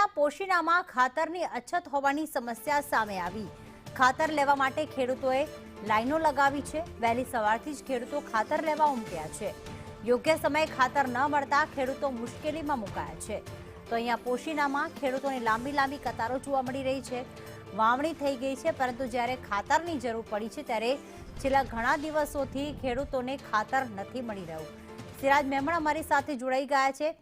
કચ્છના પોશીનામાં ખાતરની અછત હોવાની સમસ્યા સામે આવી। ખાતર લેવા માટે ખેડૂતોએ લાઈનો લગાવી છે। વહેલી સવારથી જ ખેડૂતો ખાતર લેવા ઉમટ્યા છે। યોગ્ય સમયે ખાતર ન મળતા ખેડૂતો મુશ્કેલીમાં મુકાયા છે। તો અહીંયા પોશીનામાં ખેડૂતોની લાંબી કતારો જોવા મળી રહી છે। વાવણી થઈ ગઈ છે, પરંતુ જ્યારે ખાતરની જરૂર પડી છે ત્યારે છેલ્લા ઘણા દિવસોથી ખેડૂતોને ખાતર નથી મળી રહ્યું। સિરાજ મેમણ અમારી સાથે જોડાઈ ગયા છે।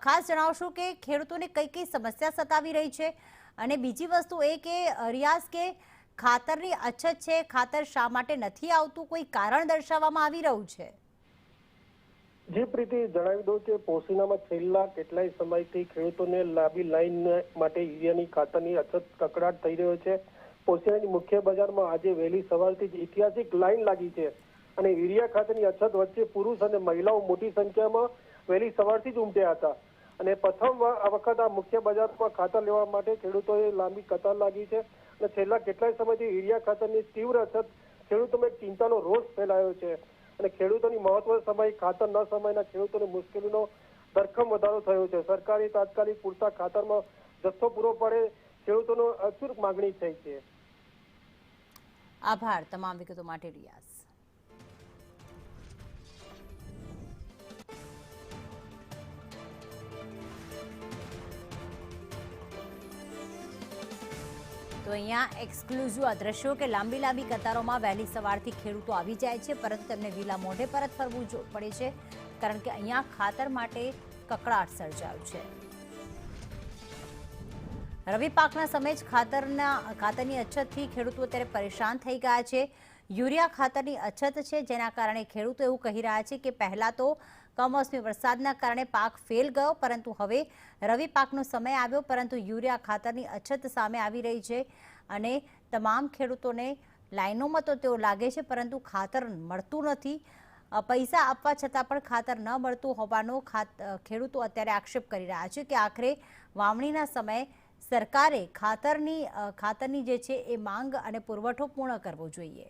ખાસ જણાવશો કે ખેડૂતોને કઈ સમસ્યા સતાવી રહી છે, અને બીજી વસ્તુ એ કે રિયાઝ કે ખાતરની અછત છે, ખાતર શા માટે નથી આવતું, કોઈ કારણ દર્શાવવામાં આવી રહ્યું છે? જે પ્રીતિ જણાવી દઉં કે પોશીનામાં છેલ્લા કેટલાય સમયથી ખેડૂતોને લાંબી લાઈન માટે યુરિયાની ખાતરની અછત કકડાટ થઈ રહ્યો છે। પોશીનાની મુખ્ય બજારમાં આજે વહેલી સવારથી જ ઐતિહાસિક લાઈન લાગી છે, અને યુરિયા ખાતરની અછત વચ્ચે પુરુષ અને મહિલાઓ મોટી સંખ્યામાં વહેલી સવારથી જ ઉમટ્યા હતા। અને પ્રથમ વખત આ મુખ્ય બજારમાં ખાતર લેવા માટે ખેડૂતોએ લાંબી કતાર લાગી છે, અને છેલ્લા કેટલાય સમયથી યુરિયા ખાતરની તીવ્ર અછત ખેડૂતોમાં ચિંતાનો રોષ ફેલાયો છે, અને ખેડૂતોની મહત્વ સમય ખાતર ન સમયના ખેડૂતોની મુશ્કેલીનો ધરખમ વધારો થયો છે। સરકારે તાત્કાલિક પૂરતા ખાતરમાં જથ્થો પૂરો પાડે ખેડૂતોનો અચૂક માંગણી થઈ છે। આભાર તમામ વિગતો માટે રિયાઝ। તો અહીંયા એક્સક્લુઝિવ આ દ્રશ્યો કે લાંબી કતારોમાં વહેલી સવારથી ખેડૂતો આવી જાય છે, પરંતુ તેમને વિલા મોઢે પરત ફરવું પડે છે, કારણ કે અહીંયા ખાતર માટે કકળાટ સર્જાયો છે। રવિ પાકના સમયે જ ખાતરની અછતથી ખેડૂતો અત્યારે પરેશાન થઈ ગયા છે। યુરિયા ખાતરની અછત છે, જેના કારણે ખેડૂતો એવું કહી રહ્યા છે કે પહેલા તો કમોસમી વરસાદના કારણે પાક ફેલ ગયો, પરંતુ હવે રવિ પાકનો સમય આવ્યો, પરંતુ યુરિયા ખાતરની અછત સામે આવી રહી છે, અને તમામ ખેડૂતોને લાઈનોમાં તો તેઓ લાગે છે, પરંતુ ખાતર મળતું નથી। પૈસા આપવા છતાં પણ ખાતર ન મળતું હોવાનો ખેડૂતો અત્યારે આક્ષેપ કરી રહ્યા છે કે આખરે વાવણીના સમયે સરકારે ખાતરની જે છે એ માંગ અને પુરવઠો પૂર્ણ કરવો જોઈએ।